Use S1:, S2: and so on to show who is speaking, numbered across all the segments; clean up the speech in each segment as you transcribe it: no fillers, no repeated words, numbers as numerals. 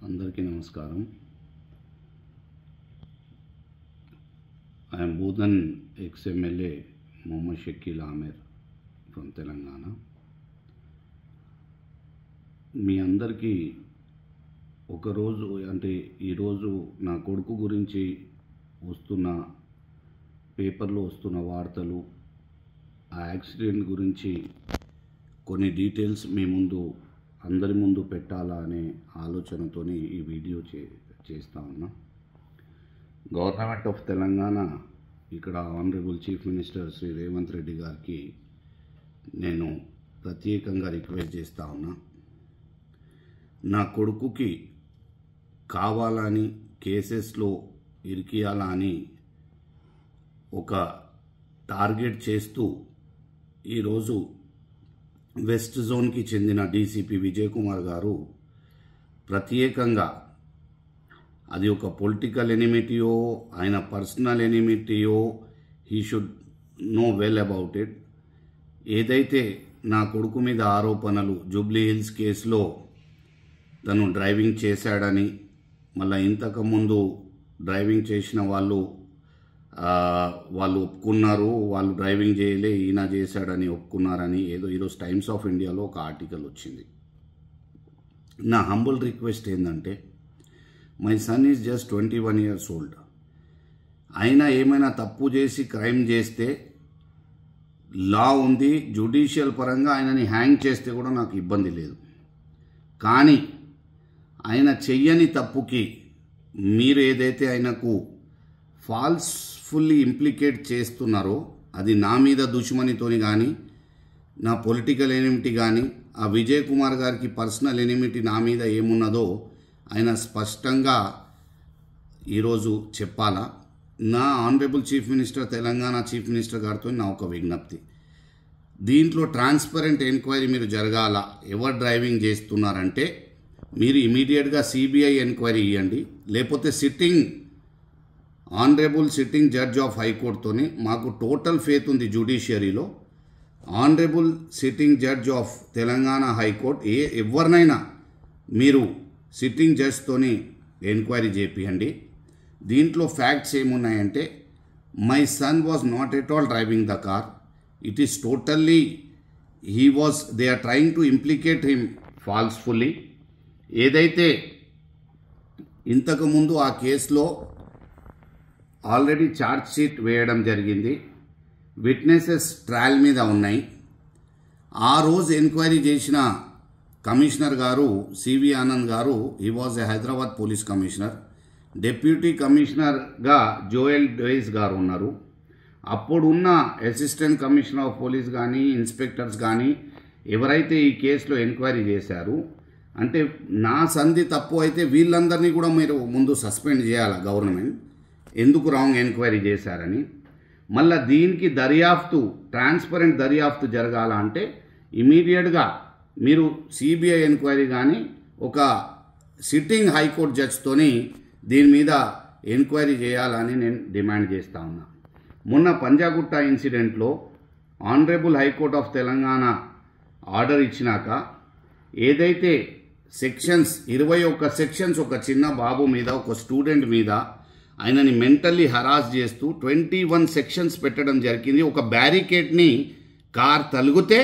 S1: అందరికీ నమస్కారం. I am Bodhan ex-MLA Mohammad Shakil Amer from Telangana. మీ అందరికీ ఒకరోజు అంటే ఈరోజు నా కొడుకు గురించి వస్తున్న పేపర్లో వస్తున్న వార్తలు, ఆ యాక్సిడెంట్ గురించి కొన్ని డీటెయిల్స్ మీ ముందు అందరి ముందు పెట్టాలా అనే ఆలోచనతో ఈ వీడియో చేస్తా ఉన్నా. గవర్నమెంట్ ఆఫ్ తెలంగాణ ఇక్కడ honourable chief minister Shri Revanth Reddy గారికి నేను ప్రత్యేకంగా రిక్వెస్ట్ చేస్తూ ఉన్నా. నా కొడుకుకి కావాలని కేసెస్లో ఇరికియాలా అని ఒక టార్గెట్ చేస్తూ ఈరోజు వెస్ట్ జోన్కి చెందిన డీసీపీ విజయ్ కుమార్ గారు ప్రత్యేకంగా అది ఒక పొలిటికల్ ఎనిమిటీయో ఆయన పర్సనల్ ఎనిమిటీయో he should know well about it. ఏదైతే నా కొడుకు మీద ఆరోపణలు జూబ్లీ హిల్స్ కేసులో తను డ్రైవింగ్ చేశాడని, మళ్ళీ ఇంతకుముందు డ్రైవింగ్ చేసిన వాళ్ళు ఒప్పుకున్నారు, వాళ్ళు డ్రైవింగ్ చేయలే ఈయన చేశాడని ఒప్పుకున్నారని ఏదో ఈరోజు టైమ్స్ ఆఫ్ ఇండియాలో ఒక ఆర్టికల్ వచ్చింది. నా హంబుల్ రిక్వెస్ట్ ఏంటంటే, my son is just 21 years old. ఆయన ఏమైనా తప్పు చేసి క్రైమ్ చేస్తే లా ఉంది, జ్యుడిషియల్ పరంగా ఆయనని హ్యాంగ్ చేస్తే కూడా నాకు ఇబ్బంది లేదు. కానీ ఆయన చెయ్యని తప్పుకి మీరు ఏదైతే ఆయనకు ఫాల్స్ఫుల్లీ ఇంప్లికేట్ చేస్తున్నారో అది నా మీద దుష్మనితోని కానీ, నా పొలిటికల్ ఎనిమిటీ కానీ, ఆ విజయ్ కుమార్ గారికి పర్సనల్ ఎనిమిటీ నా మీద ఏమున్నదో ఆయన స్పష్టంగా ఈరోజు చెప్పాలా. నా honourable chief minister, Telangana chief minister గారితో నా ఒక విజ్ఞప్తి, దీంట్లో ట్రాన్స్పరెంట్ ఎంక్వైరీ మీరు జరగాల. ఎవరు డ్రైవింగ్ చేస్తున్నారంటే మీరు ఇమీడియట్గా సిబిఐ ఎంక్వైరీ ఇవ్వండి. లేకపోతే ఆనరబుల్ సిట్టింగ్ జడ్జ్ ఆఫ్ హైకోర్టుతోని మాకు టోటల్ ఫేత్ ఉంది జ్యుడిషియరీలో. Honourable sitting judge of Telangana high court ఎవరినైనా మీరు సిట్టింగ్ జడ్జ్తోని ఎంక్వైరీ చేపియండి. దీంట్లో ఫ్యాక్ట్స్ ఏమున్నాయంటే, my son was not at all driving the car. It is totally they are trying to implicate him falsefully. ఏదైతే ఇంతకుముందు ఆ కేసులో ఆల్రెడీ ఛార్జ్ షీట్ వేయడం జరిగింది, విట్నెసెస్ ట్రయల్ మీద ఉన్నాయి. ఆ రోజు ఎంక్వైరీ చేసిన కమిషనర్ గారు సివి ఆనంద్ గారు, he was a Hyderabad police commissioner. Deputy కమిషనర్గా జోయల్ డోయిస్ గారు ఉన్నారు. అప్పుడున్న అసిస్టెంట్ కమిషనర్ ఆఫ్ పోలీస్ కానీ, ఇన్స్పెక్టర్స్ కానీ ఎవరైతే ఈ కేసులో ఎంక్వైరీ చేశారు అంటే నా సంధి తప్పు అయితే వీళ్ళందరినీ కూడా మీరు ముందు సస్పెండ్ చేయాలి గవర్నమెంట్, ఎందుకు రాంగ్ ఎంక్వైరీ చేశారని. మళ్ళీ దీనికి దర్యాప్తు, ట్రాన్స్పరెంట్ దర్యాప్తు జరగాల అంటే ఇమీడియట్గా మీరు సిబిఐ ఎంక్వైరీ కానీ ఒక సిట్టింగ్ హైకోర్టు జడ్జ్తోని దీని మీద ఎంక్వైరీ చేయాలని నేను డిమాండ్ చేస్తా ఉన్నా. మొన్న పంజాగుట్ట ఇన్సిడెంట్లో honourable high court of Telangana order ఇచ్చినాక ఏదైతే సెక్షన్స్ 21 సెక్షన్స్ ఒక చిన్న బాబు మీద, ఒక స్టూడెంట్ మీద ఆయనని మెంటల్లీ హరాస్ చేస్తూ 21 సెక్షన్స్ పెట్టడం జరిగింది. ఒక బ్యారికేడ్ని కార్ తలుగుతే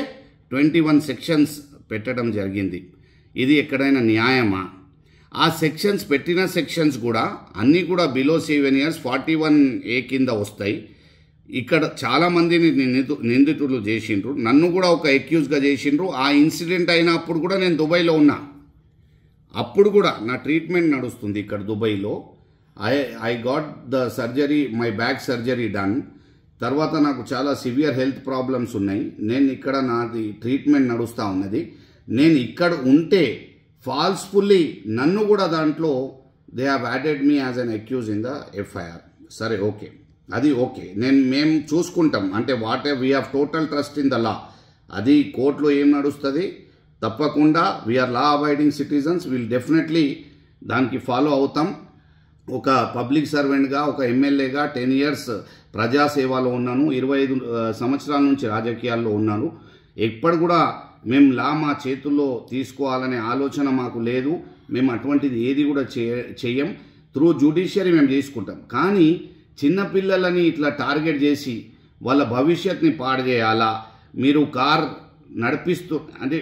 S1: 21 సెక్షన్స్ పెట్టడం జరిగింది. ఇది ఎక్కడైనా న్యాయమా? ఆ సెక్షన్స్ పెట్టిన సెక్షన్స్ కూడా అన్నీ కూడా బిలో 7 years 41A కింద వస్తాయి. ఇక్కడ చాలామందిని నిందితులు చేసిండ్రు, నన్ను కూడా ఒక అక్యూజ్గా చేసిండ్రు. ఆ ఇన్సిడెంట్ అయినప్పుడు కూడా నేను దుబాయ్లో ఉన్నా. అప్పుడు కూడా నా ట్రీట్మెంట్ నడుస్తుంది ఇక్కడ దుబాయ్లో. I got the surgery, my back surgery done. తర్వాత నాకు చాలా సివియర్ హెల్త్ ప్రాబ్లమ్స్ ఉన్నాయి. నేను ఇక్కడ నాది ట్రీట్మెంట్ నడుస్తూ ఉన్నది. నేను ఇక్కడ ఉంటే ఫాల్స్ఫుల్లీ నన్ను కూడా దాంట్లో they have added me as an accused in the FIR. సరే, ఓకే, అది ఓకే, మేము చూసుకుంటాం. అంటే we have total trust in the law. అది కోర్టులో ఏం నడుస్తుంది తప్పకుండా. We're law abiding citizens, will definitely దానికి ఫాలో అవుతాం. ఒక పబ్లిక్ సర్వెంట్గా, ఒక ఎమ్మెల్యేగా 10 years ప్రజాసేవలో ఉన్నాను, 25 సంవత్సరాల నుంచి రాజకీయాల్లో ఉన్నాను. ఎప్పుడు కూడా మేము లా మా చేతుల్లో తీసుకోవాలనే ఆలోచన మాకు లేదు. మేము అటువంటిది ఏది కూడా చెయ్యం. త్రూ జ్యుడిషియరీ మేము తీసుకుంటాం. కానీ చిన్నపిల్లలని ఇట్లా టార్గెట్ చేసి వాళ్ళ భవిష్యత్ని పాడు చేయాలా? మీరు కార్ నడిపిస్తూ అంటే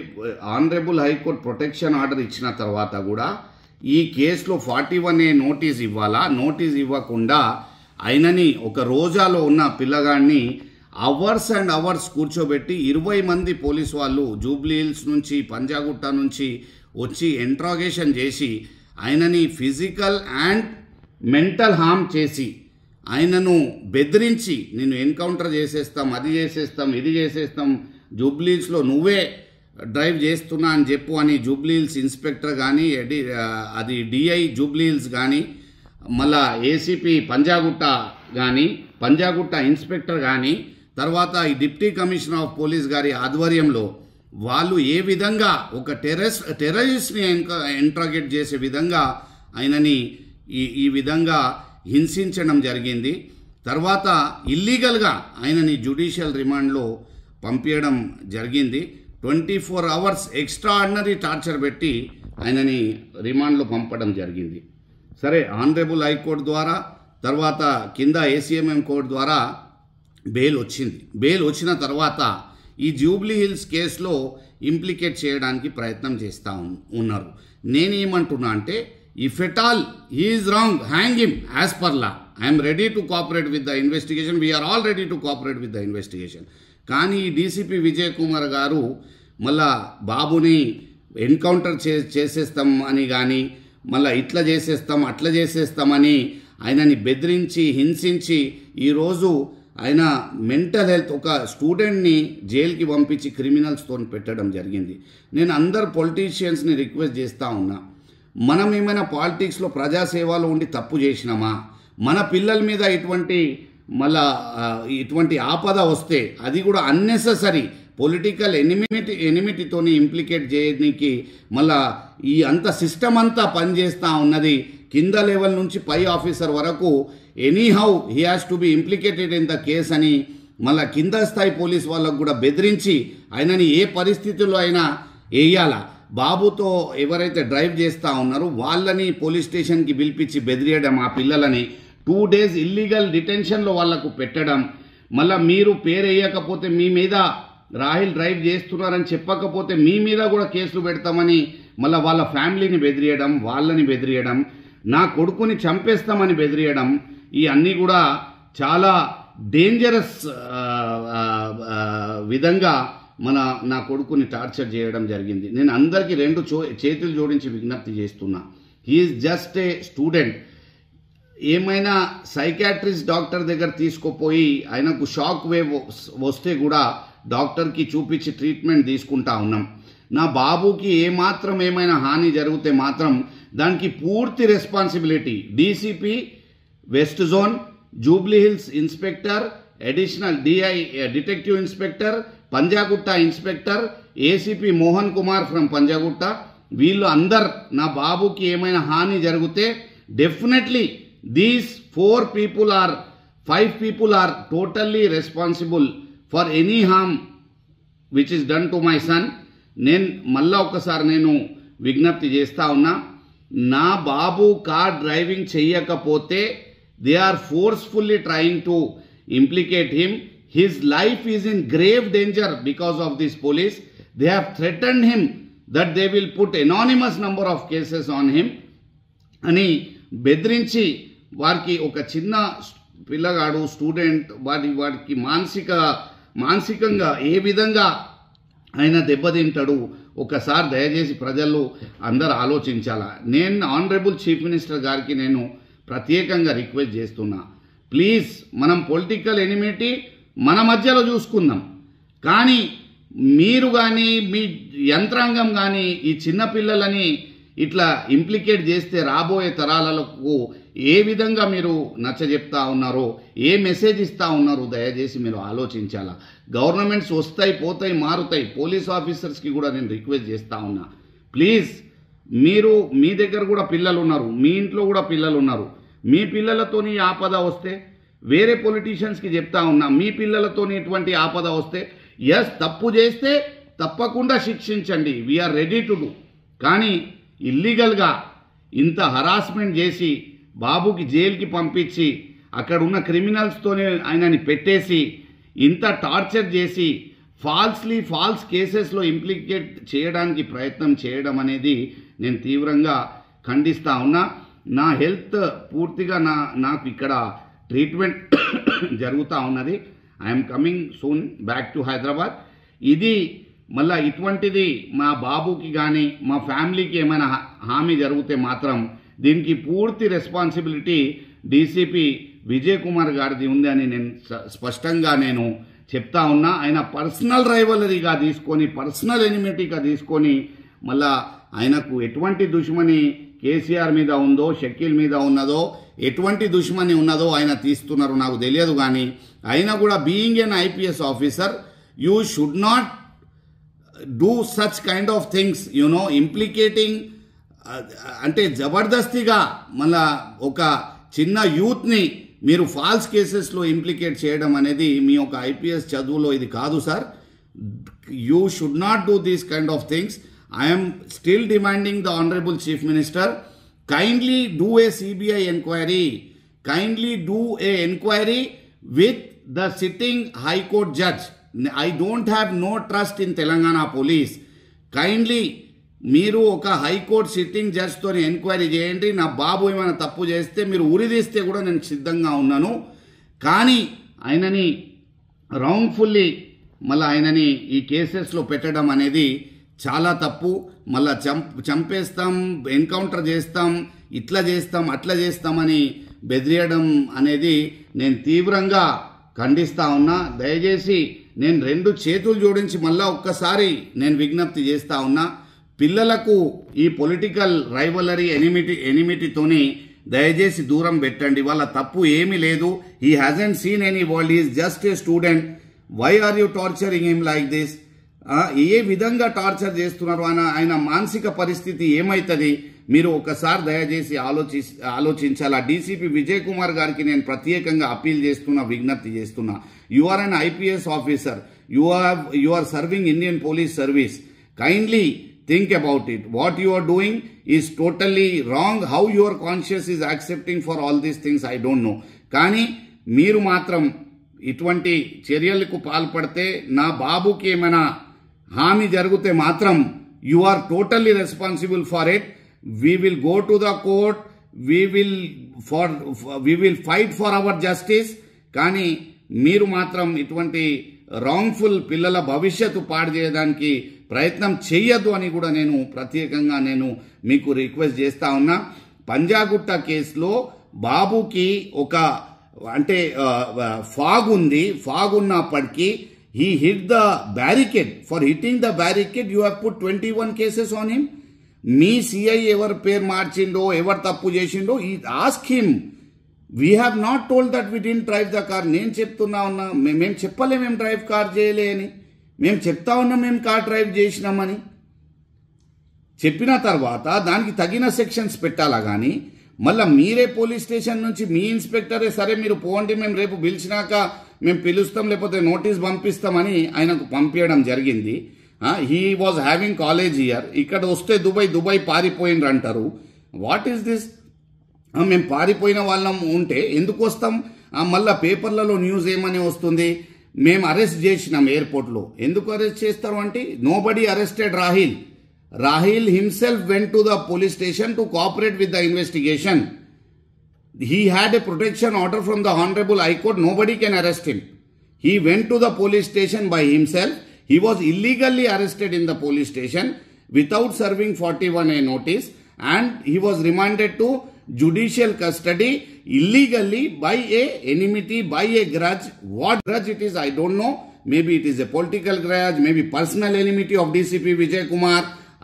S1: ఆనరబుల్ హైకోర్టు ప్రొటెక్షన్ ఆర్డర్ ఇచ్చిన తర్వాత కూడా ఈ కేసులో 41A నోటీస్ ఇవ్వాలా? నోటీస్ ఇవ్వకుండా ఆయనని ఒక రోజాలో ఉన్న పిల్లగాడిని అవర్స్ అండ్ అవర్స్ కూర్చోబెట్టి 20 మంది పోలీస్ వాళ్ళు జూబ్లీ హిల్స్ నుంచి పంజాగుట్ట నుంచి వచ్చి ఇంట్రాగేషన్ చేసి ఆయనని ఫిజికల్ అండ్ మెంటల్ హార్మ్ చేసి ఆయనను బెదిరించి నేను ఎన్కౌంటర్ చేసేస్తాం, అది చేసేస్తాం, ఇది చేసేస్తాం, జూబ్లీ హిల్స్లో నువ్వే డ్రైవ్ చేస్తున్నా అని చెప్పు అని జూబ్లీ హిల్స్ ఇన్స్పెక్టర్ కానీ అది డిఐ జూబ్లీ హిల్స్ కానీ మళ్ళా ఏసీపీ పంజాగుట్ట కానీ పంజాగుట్ట ఇన్స్పెక్టర్ కానీ తర్వాత ఈ డిప్యూటీ కమిషనర్ ఆఫ్ పోలీస్ గారి ఆధ్వర్యంలో వాళ్ళు ఏ విధంగా ఒక టెర్రరిస్ట్ని ఇంట్రాగేట్ చేసే విధంగా ఆయనని ఈ విధంగా హింసించడం జరిగింది. తర్వాత ఇల్లీగల్గా ఆయనని జ్యుడిషియల్ రిమాండ్లో పంపించడం జరిగింది. 24 అవర్స్ ఎక్స్ట్రాఆర్డినరీ టార్చర్ పెట్టి ఆయనని రిమాండ్లో పంపడం జరిగింది. సరే, ఆనరబుల్ హైకోర్టు ద్వారా తర్వాత కింద ACMM కోర్టు ద్వారా బెయిల్ వచ్చింది. బెయిల్ వచ్చిన తర్వాత ఈ జూబ్లీ హిల్స్ కేసులో ఇంప్లికేట్ చేయడానికి ప్రయత్నం చేస్తూ ఉన్నారు. నేనేమంటున్నా అంటే if at all he is wrong, hang him as per law. I'm ready to cooperate with the investigation. We're all ready to cooperate with the investigation. కానీ డీసీపీ విజయ్ కుమార్ గారు మళ్ళా బాబుని ఎన్కౌంటర్ చేసేస్తాం అని కానీ మళ్ళీ ఇట్లా చేసేస్తాం అట్లా చేసేస్తామని ఆయనని బెదిరించి హింసించి ఈరోజు ఆయన మెంటల్ హెల్త్ ఒక స్టూడెంట్ని జైలుకి పంపించి క్రిమినల్స్తో పెట్టడం జరిగింది. నేను అందరు పొలిటీషియన్స్ని రిక్వెస్ట్ చేస్తూ ఉన్నా, మనం ఏమైనా పాలిటిక్స్లో ప్రజాసేవలో ఉండి తప్పు చేసినామా? మన పిల్లల మీద ఇటువంటి ఆపద వస్తే అది కూడా అన్నెసెసరీ పొలిటికల్ ఎనిమిటీతోని ఇంప్లికేట్ చేయడానికి మళ్ళా ఈ అంత సిస్టమ్ అంతా పనిచేస్తూ ఉన్నది. కింద లెవెల్ నుంచి పై ఆఫీసర్ వరకు anyhow he has to be implicated in the case అని మళ్ళీ కింద స్థాయి పోలీస్ వాళ్ళకు కూడా బెదిరించి ఆయనని ఏ పరిస్థితుల్లో అయినా వేయాలా. బాబుతో ఎవరైతే డ్రైవ్ చేస్తూ ఉన్నారో వాళ్ళని పోలీస్ స్టేషన్కి పిలిపించి బెదిరియడం, ఆ పిల్లలని 2 days ఇల్లీగల్ డిటెన్షన్లో వాళ్లకు పెట్టడం, మళ్ళీ మీరు పేరు వేయకపోతే మీ మీద రాహిల్ డ్రైవ్ చేస్తున్నారని చెప్పకపోతే మీ మీద కూడా కేసులు పెడతామని మళ్ళీ వాళ్ళ ఫ్యామిలీని బెదిరియడం, వాళ్ళని బెదిరియడం, నా కొడుకుని చంపేస్తామని బెదిరియడం, ఈ అన్నీ కూడా చాలా డేంజరస్ విధంగా నా కొడుకుని టార్చర్ చేయడం జరిగింది. నేను అందరికీ 2 చేతులు జోడించి విజ్ఞప్తి చేస్తున్నా. He's just a student. ఏమైనా సైకాట్రిస్ట్ డాక్టర్ దగ్గర తీసుకుపోయి ఆయనకు షాక్ వేవ్ వస్తే కూడా డాక్టర్కి చూపించి ట్రీట్మెంట్ తీసుకుంటా ఉన్నాం. నా బాబుకి ఏమైనా హాని జరిగితే మాత్రం దానికి పూర్తి responsibility DCP west zone, Jubilee hills inspector, additional DI detective inspector, Panjagutta inspector, ACP Mohan Kumar from Panjagutta, వీళ్ళు అందరు నా బాబుకి ఏమైనా హాని జరిగితే definitely these 5 people are totally responsible for any harm which is done to my son. నేను మళ్ళా ఒకసారి నేను విజ్ఞప్తి చేస్తా ఉన్నా, నా బాబు కార్ డ్రైవింగ్ చెయ్యకపోతే they are forcefully trying to implicate him. His life is in grave danger because of this police. They have threatened him that they will put anonymous number of cases on him అని బెదిరించి వారికి ఒక చిన్న పిల్లగాడు student వాడికి మానసికంగా ఏ విధంగా ఆయన దెబ్బతింటాడు ఒకసారి దయచేసి ప్రజలు అందరూ ఆలోచించాలా. నేను ఆనరబుల్ చీఫ్ మినిస్టర్ గారికి నేను ప్రత్యేకంగా రిక్వెస్ట్ చేస్తున్నా, ప్లీజ్ మనం పొలిటికల్ ఎనిమిటీ మన మధ్యలో చూసుకుందాం, కానీ మీరు కానీ మీ యంత్రాంగం కానీ ఈ చిన్నపిల్లలని ఇట్లా ఇంప్లికేట్ చేస్తే రాబోయే తరాలకు ఏ విధంగా మీరు నచ్చజెప్తా ఉన్నారో, ఏ మెసేజ్ ఇస్తా ఉన్నారో దయచేసి మీరు ఆలోచించాలా. గవర్నమెంట్స్ వస్తాయి పోతాయి మారుతాయి, పోలీస్ ఆఫీసర్స్కి కూడా నేను రిక్వెస్ట్ చేస్తా ఉన్నా, ప్లీజ్ మీరు మీ దగ్గర కూడా పిల్లలు ఉన్నారు, మీ ఇంట్లో కూడా పిల్లలు ఉన్నారు, మీ పిల్లలతోని ఆపద వస్తే వేరే పొలిటీషియన్స్కి చెప్తా ఉన్నా, మీ పిల్లలతోని ఇటువంటి ఆపద వస్తే తప్పు చేస్తే తప్పకుండా శిక్షించండి, వీఆర్ రెడీ టు డూ. కానీ ఇల్లీగల్గా ఇంత హరాస్మెంట్ చేసి బాబుకి జైలుకి పంపించి అక్కడ ఉన్న క్రిమినల్స్తోనే ఆయనని పెట్టేసి ఇంత టార్చర్ చేసి ఫాల్స్ కేసెస్లో ఇంప్లికేట్ చేయడానికి ప్రయత్నం చేయడం అనేది నేను తీవ్రంగా ఖండిస్తా ఉన్నా. నా హెల్త్ పూర్తిగా నాకు ఇక్కడ ట్రీట్మెంట్ జరుగుతూ ఉన్నది. I'm coming soon back to Hyderabad. ఇది మళ్ళీ ఇటువంటిది మా బాబుకి కానీ మా ఫ్యామిలీకి ఏమైనా హామీ జరిగితే మాత్రం దీనికి పూర్తి రెస్పాన్సిబిలిటీ డీసీపీ విజయ్ కుమార్ గారిది ఉంది అని నేను స్పష్టంగా నేను చెప్తా ఉన్నా. ఆయన పర్సనల్ రైవలరీగా తీసుకొని, పర్సనల్ ఎనిమిటీగా తీసుకొని మళ్ళా ఆయనకు ఎటువంటి దుష్మని కేసీఆర్ మీద ఉందో, షకీల్ మీద ఉన్నదో, ఎటువంటి దుష్మని ఉన్నదో ఆయన తీస్తున్నారు నాకు తెలియదు. కానీ అయినా కూడా being an IPS officer you should not do such kind of things, implicating. అంటే జబర్దస్తిగా మళ్ళా ఒక చిన్న యూత్ని మీరు ఫాల్స్ కేసెస్లో ఇంప్లికేట్ చేయడం అనేది మీ యొక్క ఐపీఎస్ చదువులో ఇది కాదు sir. You should not do these kind of things. I'm still demanding the honourable chief minister, kindly do a CBI inquiry, kindly do a inquiry with the sitting High Court judge. I don't have no trust in Telangana police. Kindly మీరు ఒక high court sitting జడ్జ్తో enquiry చేయండి. నా బాబు ఏమైనా తప్పు చేస్తే మీరు ఉరిదీస్తే కూడా నేను సిద్ధంగా ఉన్నాను. కానీ ఆయనని రాంగ్ఫుల్లీ మళ్ళీ ఆయనని ఈ కేసెస్లో పెట్టడం అనేది చాలా తప్పు. మళ్ళా చంపేస్తాం, ఎన్కౌంటర్ చేస్తాం, ఇట్లా చేస్తాం, అట్లా చేస్తామని బెదిరియడం అనేది నేను తీవ్రంగా ఖండిస్తా ఉన్నా. దయచేసి నేను 2 చేతులు జోడించి మళ్ళా ఒక్కసారి నేను విజ్ఞప్తి చేస్తా ఉన్నా, పిల్లలకు ఈ పొలిటికల్ రైవలరీ ఎనిమిటీతోని దయచేసి దూరం పెట్టండి. వాళ్ళ తప్పు ఏమీ లేదు. He hasn't seen any world, he is just a student. Why are you torturing him like this? ఏ విధంగా టార్చర్ చేస్తున్నారు? ఆయన మానసిక పరిస్థితి ఏమవుతుంది? మీరు ఒకసారి దయచేసి ఆలోచించాలా. డీసీపీ విజయ్ కుమార్ గారికి నేను ప్రత్యేకంగా అప్పీల్ చేస్తున్నా, విజ్ఞప్తి చేస్తున్నా. You are an IPS officer, you are serving Indian police service. Kindly think about it. What you are doing is totally wrong. How your conscience is accepting for all these things, I don't know. కానీ మీరు మాత్రం ఇటువంటి చర్యలకు పాల్పడితే, నా బాబుకి ఏమైనా హామీ జరిగితే మాత్రం you are totally responsible for it. We will go to the court. We will fight for our justice. కానీ మీరు మాత్రం ఇటువంటి రాంగ్ఫుల్ పిల్లల భవిష్యత్తు పాడు చేయడానికి ప్రయత్నం చెయ్యొద్దు అని కూడా నేను ప్రత్యేకంగా మీకు రిక్వెస్ట్ చేస్తా ఉన్నా. పంజాగుట్ట కేసులో బాబుకి ఒక అంటే ఫాగ్ ఉంది. ఫాగ్ ఉన్నప్పటికీ he hit the barricade. For hitting the barricade you have put 21 cases on him. Me CI ఎవరి పేరు మార్చిండో, ఎవరు తప్పు చేసిండో, ask him. We have not told that we didn't drive the car. నేను చెప్తున్నా ఉన్నా, మేము చెప్పలే మేము డ్రైవ్ కార్ చేయలే అని. మేము చెప్తా ఉన్నాం మేము కార్ డ్రైవ్ చేసినామని. చెప్పిన తర్వాత దానికి తగిన సెక్షన్స్ పెట్టాలా. కానీ మళ్ళీ మీరే పోలీస్ స్టేషన్ నుంచి మీ ఇన్స్పెక్టరే సరే మీరు పోండి, మేము రేపు పిలిచినాక మేము పిలుస్తాం, లేకపోతే నోటీస్ పంపిస్తామని ఆయనకు పంపించడం జరిగింది. He was having college year. ఇక్కడ వస్తే దుబాయ్ పారిపోయిండ్రు అంటారు. What is this? మేము పారిపోయిన వాళ్ళం ఉంటే ఎందుకు వస్తాం? మళ్ళా పేపర్లలో న్యూస్ ఏమని వస్తుంది, మేము అరెస్ట్ చేసినాం ఎయిర్పోర్ట్లో. ఎందుకు అరెస్ట్ చేస్తారు అంటే, nobody arrested Rahil. Rahil himself went to the police station to cooperate with the investigation. He had a protection order from the Honorable High Court. Nobody can arrest him. He went to the police station by himself. He was illegally arrested in the police station without serving 41A notice, and he was remanded to judicial custody illegally by a enmity, by a grudge. What grudge it is, I don't know. Maybe it is a political grudge, maybe personal enmity of DCP Vijay Kumar.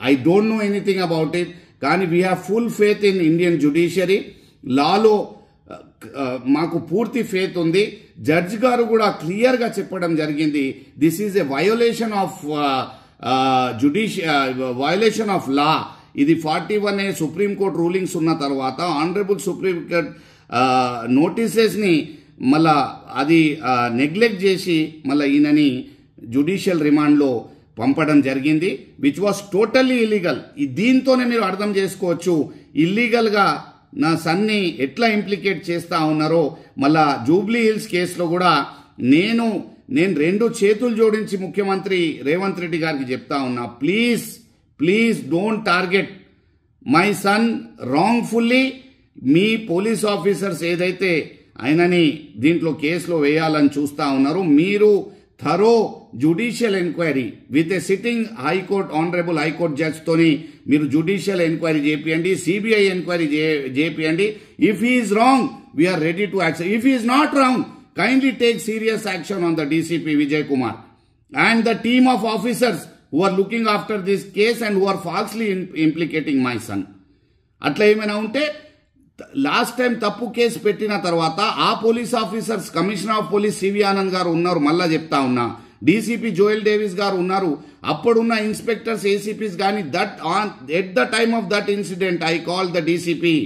S1: I don't know anything about it. కానీ we have full faith in Indian judiciary. లాలో మాకు పూర్తి faith ఉంది. Judge గారు కూడా క్లియర్గా చెప్పడం జరిగింది, this is a violation of law. ఇది 41A సుప్రీంకోర్టు రూలింగ్స్ ఉన్న తర్వాత ఆనరబుల్ సుప్రీంకోర్టు నోటీసెస్ని మళ్ళా అది నెగ్లెక్ట్ చేసి మళ్ళీ ఈయనని జ్యుడిషియల్ రిమాండ్లో పంపడం జరిగింది, విచ్ వాస్ టోటల్లీ ఇల్లీగల్. దీంతోనే మీరు అర్థం చేసుకోవచ్చు ఇల్లీగల్గా నా సన్ని ఎట్లా ఇంప్లికేట్ చేస్తా ఉన్నారో. మళ్ళా జూబ్లీ హిల్స్ కేసులో కూడా నేను 2 చేతులు జోడించి ముఖ్యమంత్రి రేవంత్ రెడ్డి గారికి చెప్తా ఉన్నా, please don't target my son wrongfully. మీ పోలీస్ ఆఫీసర్స్ ఏదైతే ఆయనని దీంట్లో కేసులో వేయాలని చూస్తా ఉన్నారు, మీరు thorough judicial enquiry with a sitting high court honourable high court judge తోని మీరు జ్యుడిషియల్ ఎంక్వైరీ చేపియండి, సిబిఐ ఎంక్వైరీ చేపియండి. If he is wrong we are ready to accept. If he is not wrong, kindly take serious action on the DCP Vijay Kumar and the team of officers who are looking after this case and who are falsely implicating my son. అట్లా ఏమైనా ఉంటే last time తప్పు case పెట్టిన తర్వాత ఆ police officers, commissioner of police C V Anand గారు ఉన్నారు, మళ్ళా చెప్తా ఉన్నా, డీసీపీ జోయల్ డేవిస్ గారు ఉన్నారు, అప్పుడున్న ఇన్స్పెక్టర్స్ ఏసీపీస్ కానీ at the time of that incident I call the DCP.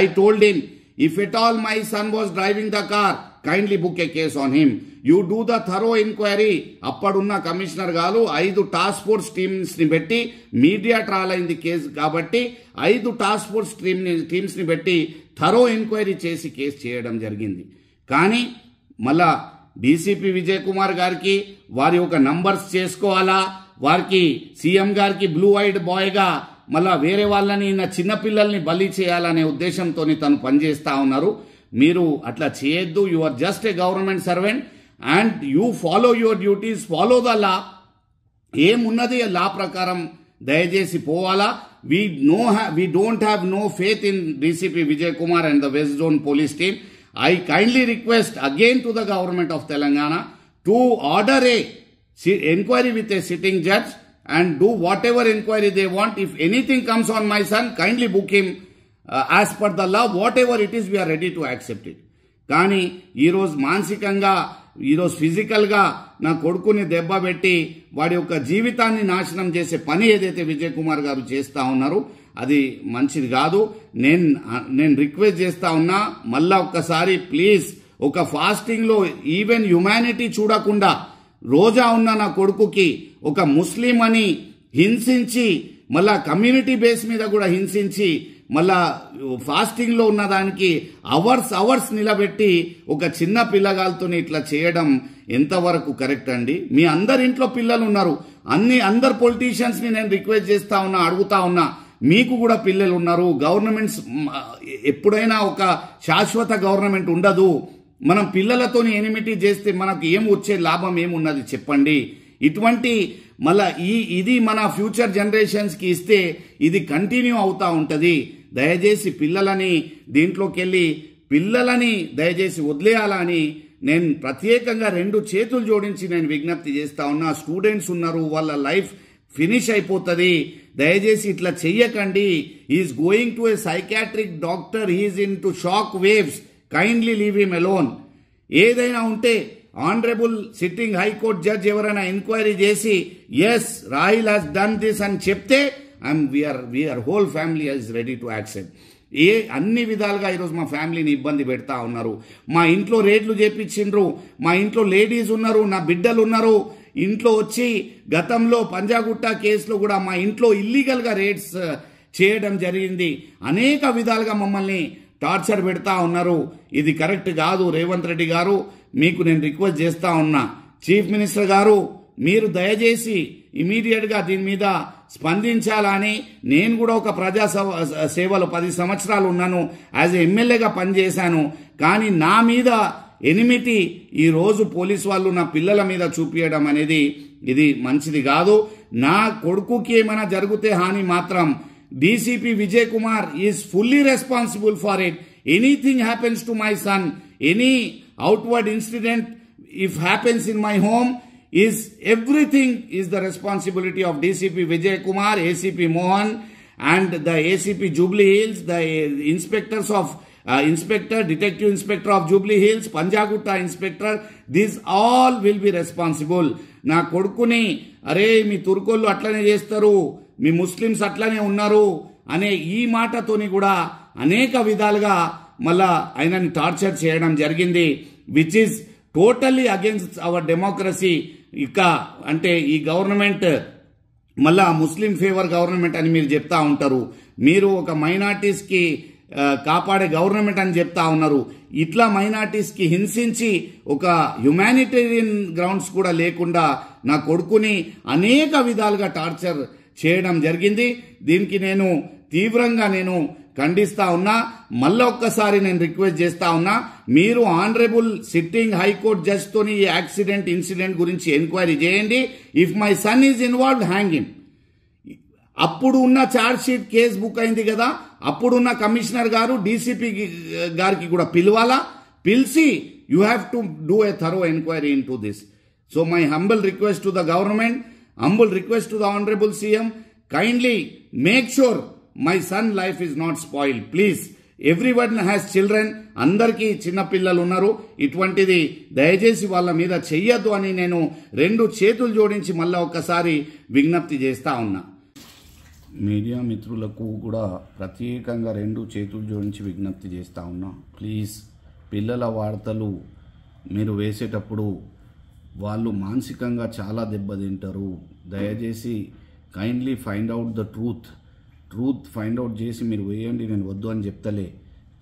S1: I told him, if at all my son was driving the car, kindly book a case on him. You do the thorough inquiry. అప్పుడున్న commissioner గారు 5 task force teams ని పెట్టి, media trial అయింది case కాబట్టి 5 task force teams ని పెట్టి thorough enquiry చేసి case చేయడం జరిగింది. కానీ మళ్ళా డీసీపీ విజయ్ కుమార్ గారికి వారి ఒక నంబర్స్ చేసుకోవాలా, వారికి సీఎం గారికి బ్లూ ఐడ్ బాయ్గా మళ్ళా వేరే వాళ్ళని చిన్నపిల్లల్ని బలి చేయాలనే ఉద్దేశంతో తను పనిచేస్తా ఉన్నారు. మీరు అట్లా చేయొద్దు. You are just a government servant and you follow your duties, follow the law. ఏమున్నది లా ప్రకారం దయచేసి పోవాలా. we don't have no faith in DCP Vijay Kumar and the West Zone police team. I kindly request again to the government of Telangana to order a inquiry with a sitting judge and do whatever inquiry they want. If anything comes on my son, kindly book him as per the law. Whatever it is, we are ready to accept it. కానీ ఈరోజు మానసికంగా, ఈరోజు ఫిజికల్గా నా కొడుకుని దెబ్బ పెట్టి వాడి యొక్క జీవితాన్ని నాశనం చేసే పని ఏదైతే విజయ్ కుమార్ గారు చేస్తా ఉన్నారు అది మంచిది కాదు. నేను రిక్వెస్ట్ చేస్తా ఉన్నా, మళ్ళా ఒక్కసారి ప్లీజ్, ఒక ఫాస్టింగ్ లో ఈవెన్ హ్యుమానిటీ చూడకుండా రోజా ఉన్న నా కొడుకుకి ఒక ముస్లిం అని హింసించి, మళ్ళా కమ్యూనిటీ బేస్ మీద కూడా హింసించి, మళ్ళా ఫాస్టింగ్ లో ఉన్న దానికి అవర్స్ నిలబెట్టి ఒక చిన్న పిల్లగాలతో ఇట్లా చేయడం ఎంతవరకు కరెక్ట్ అండి? మీ అందరి ఇంట్లో పిల్లలు ఉన్నారు. అందరు పొలిటీషియన్స్ ని నేను రిక్వెస్ట్ చేస్తా ఉన్నా, అడుగుతా ఉన్నా, మీకు కూడా పిల్లలు ఉన్నారు. గవర్నమెంట్స్ ఎప్పుడైనా ఒక శాశ్వత గవర్నమెంట్ ఉండదు. మనం పిల్లలతోని ఎనిమిటీ చేస్తే మనకు ఏం వచ్చే లాభం ఏమున్నది చెప్పండి? ఇటువంటి మళ్ళా ఇది మన ఫ్యూచర్ జనరేషన్స్ కి ఇస్తే ఇది కంటిన్యూ అవుతా ఉంటది. దయచేసి పిల్లలని దీంట్లోకి వెళ్ళి పిల్లలని దయచేసి వదిలేయాలని నేను ప్రత్యేకంగా 2 చేతులు జోడించి నేను విజ్ఞప్తి చేస్తా ఉన్నా. స్టూడెంట్స్ ఉన్నారు, వాళ్ళ లైఫ్ ఫినిష్ అయిపోతుంది. దయచేసి ఇట్లా చెయ్యకండి. Is going to a psychiatric doctor, he is into shock waves, kindly leave him alone. ఏదైనా ఉంటే ఆనరబుల్ సిట్టింగ్ హైకోర్టు జడ్జ్ ఎవరైనా ఎంక్వైరీ చేసి as Rahil has done this అని చెప్తే we are whole family is ready to accept. అన్ని విధాలుగా ఈరోజు మా ఫ్యామిలీని ఇబ్బంది పెడతా ఉన్నారు. మా ఇంట్లో రేట్లు చేపించిండ్రు, మా ఇంట్లో లేడీస్ ఉన్నారు, నా బిడ్డలు ఉన్నారు. ఇంట్లో వచ్చి గతంలో పంజాగుట్ట కేసులో కూడా మా ఇంట్లో ఇల్లీగల్గా రేట్స్ చేయడం జరిగింది. అనేక విధాలుగా మమ్మల్ని టార్చర్ పెడతా ఉన్నారు. ఇది కరెక్ట్ కాదు. రేవంత్ రెడ్డి గారు, మీకు నేను రిక్వెస్ట్ చేస్తా ఉన్నా, చీఫ్ మినిస్టర్ గారు మీరు దయచేసి ఇమీడియట్ గా దీని మీద స్పందించాలని. నేను కూడా ఒక ప్రజా సేవలో 10 సంవత్సరాలు ఉన్నాను, యాజ్ ఎమ్మెల్యేగా పనిచేశాను. కానీ నా మీద ఎనిమిటి ఈ రోజు పోలీసు వాళ్ళు నా పిల్లల మీద చూపించడం అనేది ఇది మంచిది కాదు. నా కొడుకుకి ఏమైనా జరిగితే హాని మాత్రం DCP Vijay Kumar is fully responsible for it. Anything happens to my son, any outward incident if happens in my home, everything is the responsibility of DCP Vijay Kumar, ACP Mohan and the ACP Jubilee Hills, the inspectors of detective inspector of Jubilee Hills, Panjagutta inspector, these all will be responsible. నా కొడుకుని అరే మీ తుర్కోళ్ళు అట్లనే చేస్తారు, మీ Muslims అట్లనే ఉన్నారు అనే ఈ మాటతోని కూడా అనేక విధాలుగా మళ్ళా ఆయనని టార్చర్ చేయడం జరిగింది, which is totally against our democracy. ఇక అంటే ఈ గవర్నమెంట్ మళ్ళా ముస్లిం ఫేవర్ గవర్నమెంట్ అని మీరు చెప్తా ఉంటారు. మీరు ఒక మైనార్టీస్కి కాపాడే గవర్నమెంట్ అని చెప్తా ఉన్నారు. ఇట్లా మైనార్టీస్కి హింసించి ఒక హ్యుమానిటేరియన్ గ్రౌండ్స్ కూడా లేకుండా నా కొడుకుని అనేక విధాలుగా టార్చర్ చేయడం జరిగింది. దీనికి నేను తీవ్రంగా ఖండిస్తా ఉన్నా. మళ్ళీ ఒక్కసారి నేను రిక్వెస్ట్ చేస్తా ఉన్నా, మీరు ఆనరబుల్ సిట్టింగ్ హైకోర్టు జడ్జ్ తోని ఈ యాక్సిడెంట్ ఇన్సిడెంట్ గురించి ఎంక్వైరీ చేయండి. If my son is involved, hang him. అప్పుడు ఉన్న ఛార్జ్ షీట్ కేసు బుక్ అయింది కదా, అప్పుడున్న కమిషనర్ గారు డీసీపీ గారికి కూడా పిలవాలా, పిలిచి you have to do a thorough enquiry in to this. So my humble request to the government, humble request to the honourable CM, kindly make sure my son life is not spoil please. Everyone has children, అందరికీ చిన్నపిల్లలు ఉన్నారు. ఇటువంటిది దయచేసి వాళ్ళ మీద చెయ్యొద్దు అని నేను 2 చేతులు జోడించి మళ్ళీ ఒక్కసారి విజ్ఞప్తి చేస్తా ఉన్నా. మీడియా మిత్రులకు కూడా ప్రత్యేకంగా 2 చేతులు జోడించి విజ్ఞప్తి చేస్తా ఉన్నా. ప్లీజ్, పిల్లల వార్తలు మీరు వేసేటప్పుడు వాళ్ళు మానసికంగా చాలా దెబ్బతింటారు. దయచేసి kindly find out the truth find out చేసి మీరు వేయండి. నేను వద్దు అని చెప్తలే,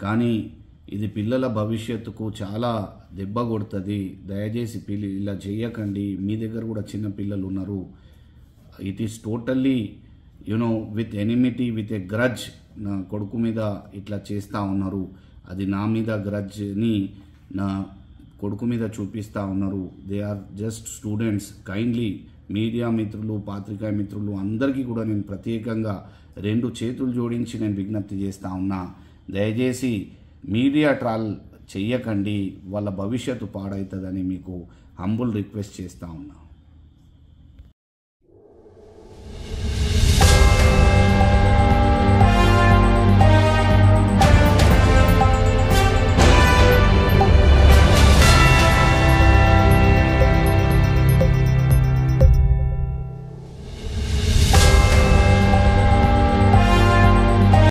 S1: కానీ ఇది పిల్లల భవిష్యత్తుకు చాలా దెబ్బ కొడుతుంది. దయచేసి ఇలా చేయకండి. మీ దగ్గర కూడా చిన్న పిల్లలు ఉన్నారు. It is totally with enmity, with a grudge నా కొడుకు మీద ఇట్లా చేస్తూ ఉన్నారు. అది నా మీద గ్రడ్జ్ని నా కొడుకు మీద చూపిస్తూ ఉన్నారు. They are just students. Kindly media మిత్రులు, పాత్రికా మిత్రులు అందరికీ కూడా నేను ప్రత్యేకంగా 2 చేతులు జోడించి నేను విజ్ఞప్తి చేస్తూ ఉన్నా. దయచేసి మీడియా ట్రాల్ చెయ్యకండి, వాళ్ళ భవిష్యత్తు పాడవుతుందని మీకు హంబుల్ రిక్వెస్ట్ చేస్తూ ఉన్నా.